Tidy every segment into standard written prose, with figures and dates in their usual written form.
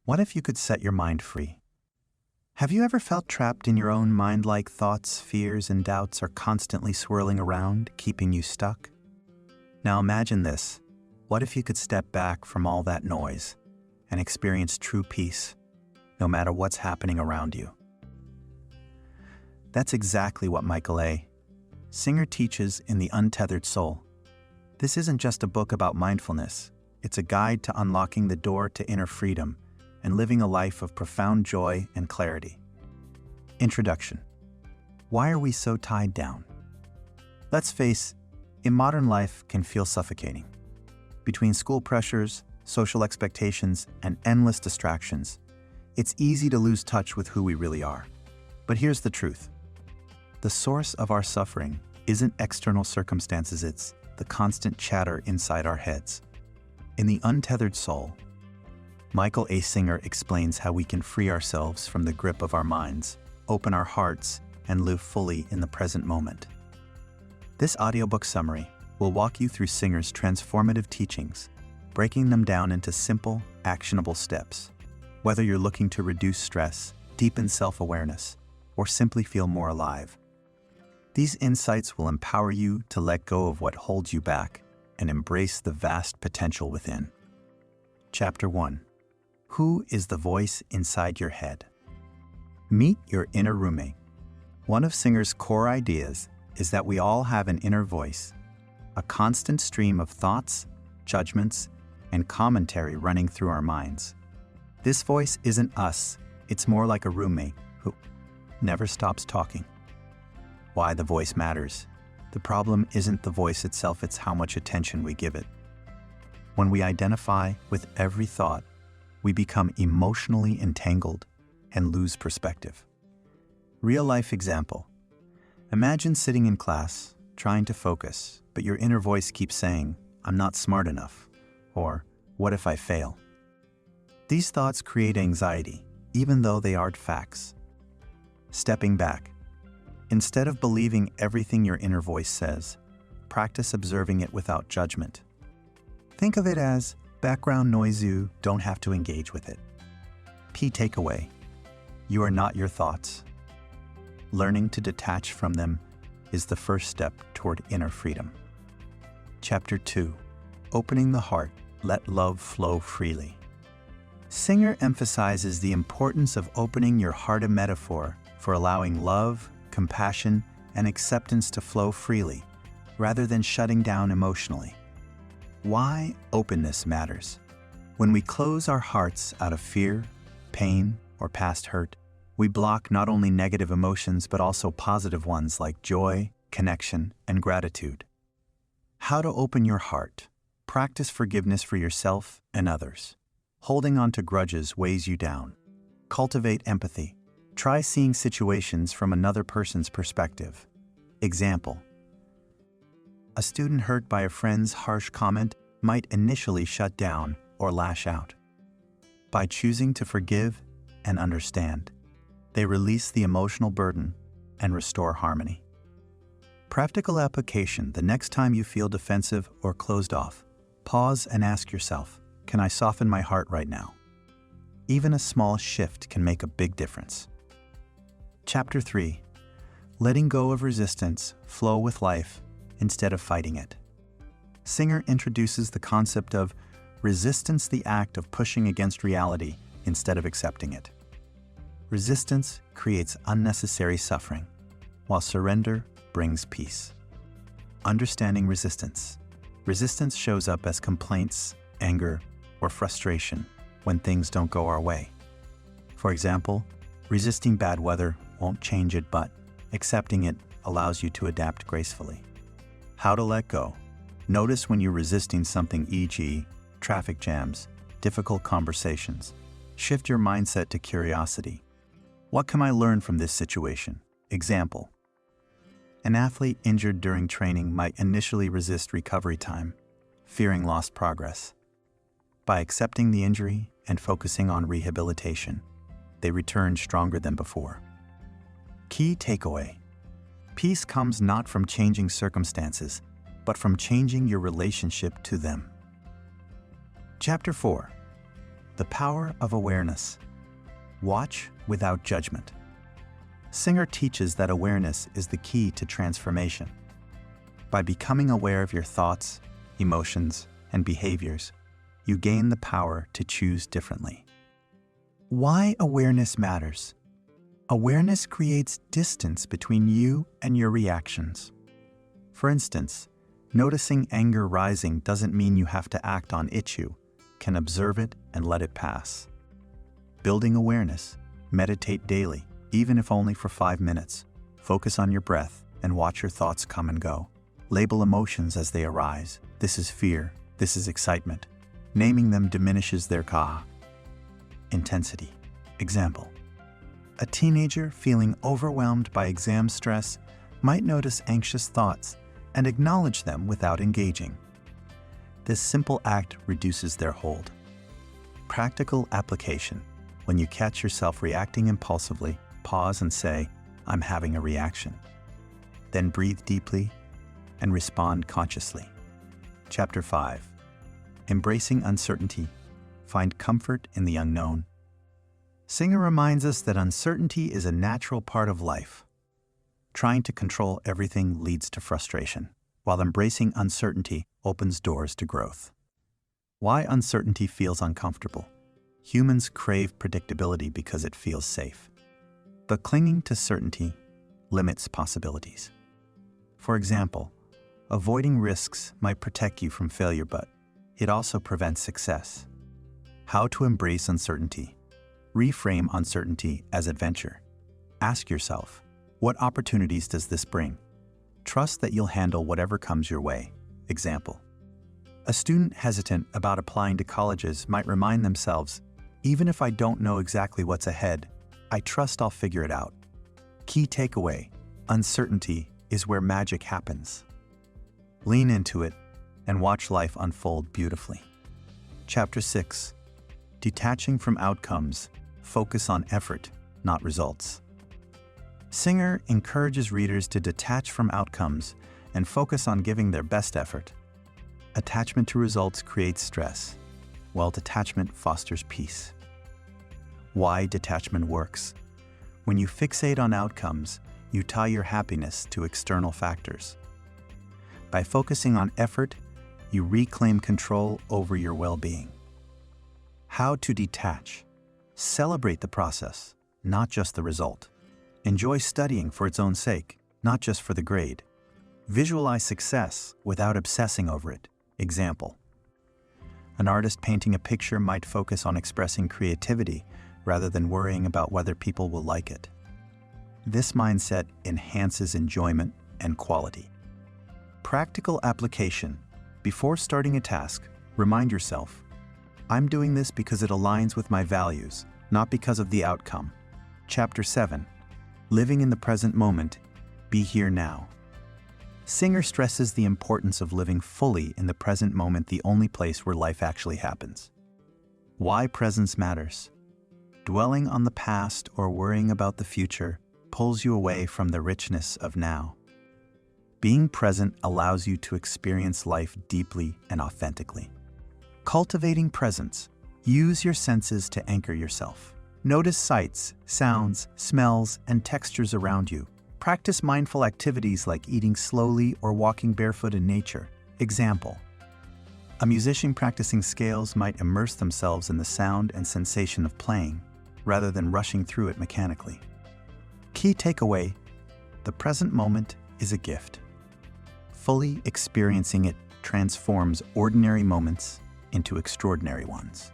What if you could set your mind free? Have you ever felt trapped in your own mind like thoughts, fears, and doubts are constantly swirling around, keeping you stuck? Now imagine this. What if you could step back from all that noise and experience true peace, no matter what's happening around you? That's exactly what Michael A. Singer teaches in the Untethered Soul. This isn't just a book about mindfulness. It's a guide to unlocking the door to inner freedom and living a life of profound joy and clarity. Introduction. Why are we so tied down? Let's face, in modern life can feel suffocating. Between school pressures, social expectations, and endless distractions, it's easy to lose touch with who we really are. But here's the truth. The source of our suffering isn't external circumstances, it's the constant chatter inside our heads. In the Untethered Soul, Michael A. Singer explains how we can free ourselves from the grip of our minds, open our hearts, and live fully in the present moment. This audiobook summary will walk you through Singer's transformative teachings, breaking them down into simple, actionable steps. Whether you're looking to reduce stress, deepen self-awareness, or simply feel more alive, these insights will empower you to let go of what holds you back and embrace the vast potential within. Chapter 1. Who is the voice inside your head? Meet your inner roommate. One of Singer's core ideas is that we all have an inner voice, a constant stream of thoughts, judgments, and commentary running through our minds. This voice isn't us, it's more like a roommate who never stops talking. Why the voice matters. The problem isn't the voice itself, it's how much attention we give it. When we identify with every thought, we become emotionally entangled and lose perspective. Real-life example. Imagine sitting in class, trying to focus, but your inner voice keeps saying, "I'm not smart enough," or "What if I fail?" These thoughts create anxiety, even though they aren't facts. Stepping back. Instead of believing everything your inner voice says, practice observing it without judgment. Think of it as background noise. You don't have to engage with it. Key takeaway. You are not your thoughts. Learning to detach from them is the first step toward inner freedom. Chapter 2. Opening the heart, let love flow freely. Singer emphasizes the importance of opening your heart, a metaphor for allowing love, compassion, and acceptance to flow freely, rather than shutting down emotionally. Why openness matters. When we close our hearts out of fear, pain, or past hurt, we block not only negative emotions but also positive ones like joy, connection, and gratitude. How to open your heart. Practice forgiveness for yourself and others. Holding on to grudges weighs you down. Cultivate empathy. Try seeing situations from another person's perspective. Example. A student hurt by a friend's harsh comment might initially shut down or lash out. By choosing to forgive and understand, they release the emotional burden and restore harmony. Practical application. The next time you feel defensive or closed off, pause and ask yourself, can I soften my heart right now? Even a small shift can make a big difference. Chapter 3. Letting go of resistance, flow with life instead of fighting it. Singer introduces the concept of resistance, the act of pushing against reality instead of accepting it. Resistance creates unnecessary suffering, while surrender brings peace. Understanding resistance. Resistance shows up as complaints, anger, or frustration when things don't go our way. For example, resisting bad weather won't change it, but accepting it allows you to adapt gracefully. How to let go. Notice when you're resisting something, e.g., traffic jams, difficult conversations. Shift your mindset to curiosity. What can I learn from this situation? Example. An athlete injured during training might initially resist recovery time, fearing lost progress. By accepting the injury and focusing on rehabilitation, they return stronger than before. Key takeaway. Peace comes not from changing circumstances, but from changing your relationship to them. Chapter 4. The power of awareness. Watch without judgment. Singer teaches that awareness is the key to transformation. By becoming aware of your thoughts, emotions, and behaviors, you gain the power to choose differently. Why awareness matters. Awareness creates distance between you and your reactions. For instance, noticing anger rising doesn't mean you have to act on it. You can observe it and let it pass. Building awareness, meditate daily, even if only for 5 minutes. Focus on your breath and watch your thoughts come and go. Label emotions as they arise. This is fear. This is excitement. Naming them diminishes their intensity. Example: a teenager feeling overwhelmed by exam stress might notice anxious thoughts and acknowledge them without engaging. This simple act reduces their hold. Practical application. When you catch yourself reacting impulsively, pause and say, "I'm having a reaction." Then breathe deeply and respond consciously. Chapter 5. Embracing uncertainty. Find comfort in the unknown. Singer reminds us that uncertainty is a natural part of life. Trying to control everything leads to frustration, while embracing uncertainty opens doors to growth. Why uncertainty feels uncomfortable. Humans crave predictability because it feels safe. But clinging to certainty limits possibilities. For example, avoiding risks might protect you from failure, but it also prevents success. How to embrace uncertainty. Reframe uncertainty as adventure. Ask yourself, what opportunities does this bring? Trust that you'll handle whatever comes your way. Example: a student hesitant about applying to colleges might remind themselves, even if I don't know exactly what's ahead, I trust I'll figure it out. Key takeaway: uncertainty is where magic happens. Lean into it and watch life unfold beautifully. Chapter 6. Detaching from outcomes. Focus on effort, not results. Singer encourages readers to detach from outcomes and focus on giving their best effort. Attachment to results creates stress, while detachment fosters peace. Why detachment works. When you fixate on outcomes, you tie your happiness to external factors. By focusing on effort, you reclaim control over your well-being. How to detach. Celebrate the process, not just the result. Enjoy studying for its own sake, not just for the grade. Visualize success without obsessing over it. Example: an artist painting a picture might focus on expressing creativity rather than worrying about whether people will like it. This mindset enhances enjoyment and quality. Practical application. Before starting a task, remind yourself, I'm doing this because it aligns with my values, not because of the outcome. Chapter 7. Living in the present moment. Be here now. Singer stresses the importance of living fully in the present moment, the only place where life actually happens. Why presence matters. Dwelling on the past or worrying about the future pulls you away from the richness of now. Being present allows you to experience life deeply and authentically. Cultivating presence. Use your senses to anchor yourself. Notice sights, sounds, smells, and textures around you. Practice mindful activities like eating slowly or walking barefoot in nature. Example: a musician practicing scales might immerse themselves in the sound and sensation of playing, rather than rushing through it mechanically. Key takeaway: the present moment is a gift. Fully experiencing it transforms ordinary moments into extraordinary ones.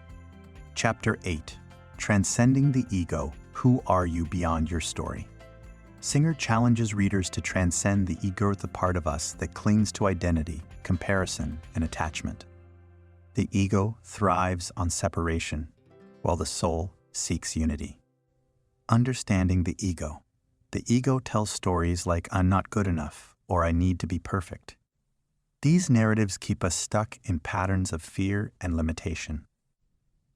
Chapter 8. Transcending the ego. Who are you beyond your story? Singer challenges readers to transcend the ego, the part of us that clings to identity, comparison, and attachment. The ego thrives on separation, while the soul seeks unity. Understanding the ego. The ego tells stories like "I'm not good enough" or "I need to be perfect." These narratives keep us stuck in patterns of fear and limitation.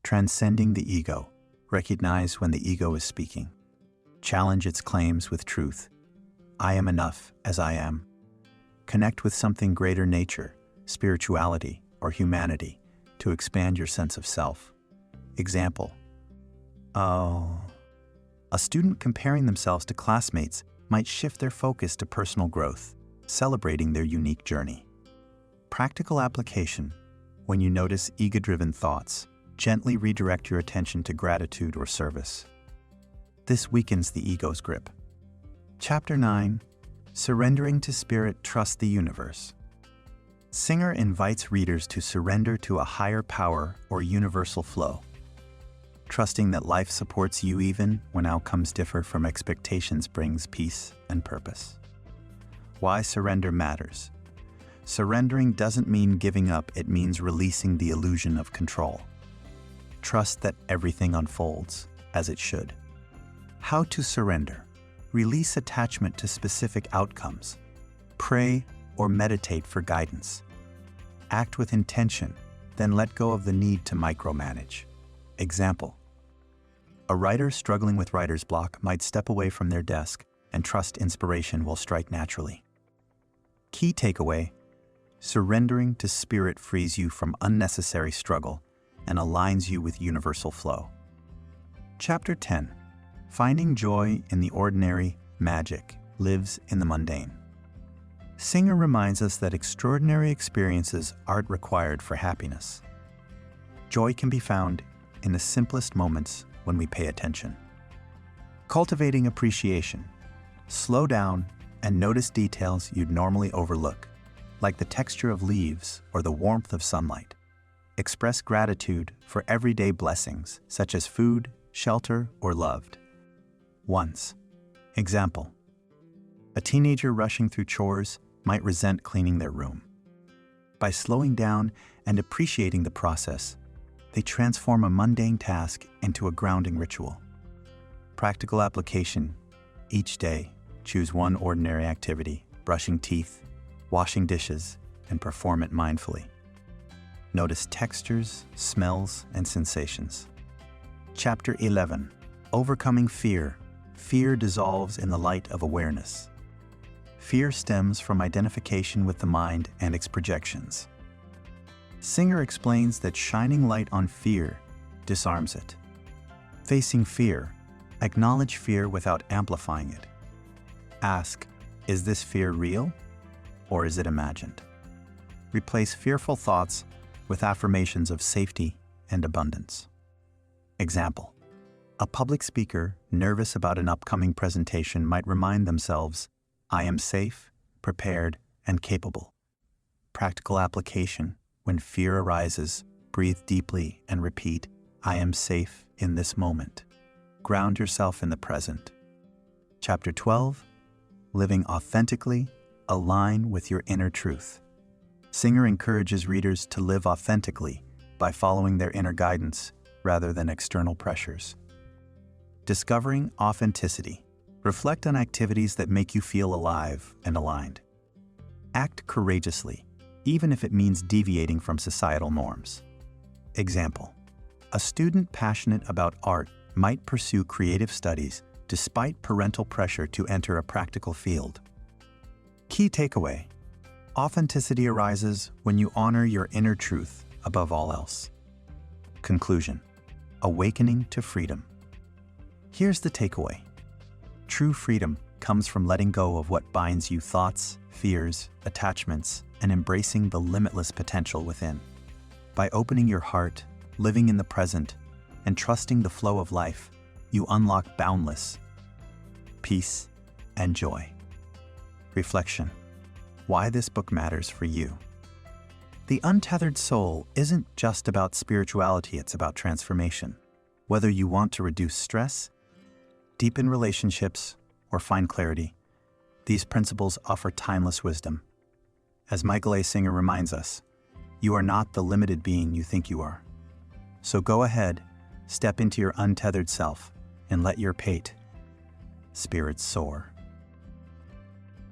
Transcending the ego. Recognize when the ego is speaking. Challenge its claims with truth. I am enough as I am. Connect with something greater, nature, spirituality, or humanity, to expand your sense of self. Example. Oh. A student comparing themselves to classmates might shift their focus to personal growth, celebrating their unique journey. Practical application. When you notice ego-driven thoughts, gently redirect your attention to gratitude or service. This weakens the ego's grip. Chapter 9. Surrendering to Spirit, Trust the Universe. Singer invites readers to surrender to a higher power or universal flow, trusting that life supports you even when outcomes differ from expectations brings peace and purpose. Why surrender matters. Surrendering doesn't mean giving up, it means releasing the illusion of control. Trust that everything unfolds as it should. How to surrender. Release attachment to specific outcomes. Pray or meditate for guidance. Act with intention, then let go of the need to micromanage. Example. A writer struggling with writer's block might step away from their desk and trust inspiration will strike naturally. Key takeaway. Surrendering to Spirit frees you from unnecessary struggle and aligns you with universal flow. Chapter 10. Finding joy in the ordinary, magic lives in the mundane. Singer reminds us that extraordinary experiences aren't required for happiness. Joy can be found in the simplest moments when we pay attention. Cultivating appreciation. Slow down and notice details you'd normally overlook, like the texture of leaves or the warmth of sunlight. Express gratitude for everyday blessings, such as food, shelter, or loved ones. Example. A teenager rushing through chores might resent cleaning their room. By slowing down and appreciating the process, they transform a mundane task into a grounding ritual. Practical application. Each day, choose one ordinary activity, brushing teeth, washing dishes, and perform it mindfully. Notice textures, smells, and sensations. Chapter 11. Overcoming fear. Fear dissolves in the light of awareness. Fear stems from identification with the mind and its projections. Singer explains that shining light on fear disarms it. Facing fear. Acknowledge fear without amplifying it. Ask, is this fear real or is it imagined? Replace fearful thoughts with affirmations of safety and abundance. Example. A public speaker nervous about an upcoming presentation might remind themselves, I am safe, prepared, and capable. Practical application. When fear arises, breathe deeply and repeat, I am safe in this moment. Ground yourself in the present. Chapter 12. Living authentically, align with your inner truth. Singer encourages readers to live authentically by following their inner guidance rather than external pressures. Discovering authenticity. Reflect on activities that make you feel alive and aligned. Act courageously, even if it means deviating from societal norms. Example. A student passionate about art might pursue creative studies despite parental pressure to enter a practical field. Key takeaway. Authenticity arises when you honor your inner truth above all else. Conclusion. Awakening to freedom. Here's the takeaway. True freedom comes from letting go of what binds you, thoughts, fears, attachments, and embracing the limitless potential within. By opening your heart, living in the present, and trusting the flow of life, you unlock boundless peace and joy. Reflection. Why this book matters for you. The Untethered Soul isn't just about spirituality, it's about transformation. Whether you want to reduce stress, deepen relationships, or find clarity, these principles offer timeless wisdom. As Michael A. Singer reminds us, you are not the limited being you think you are. So go ahead, step into your untethered self, and let your spirit soar.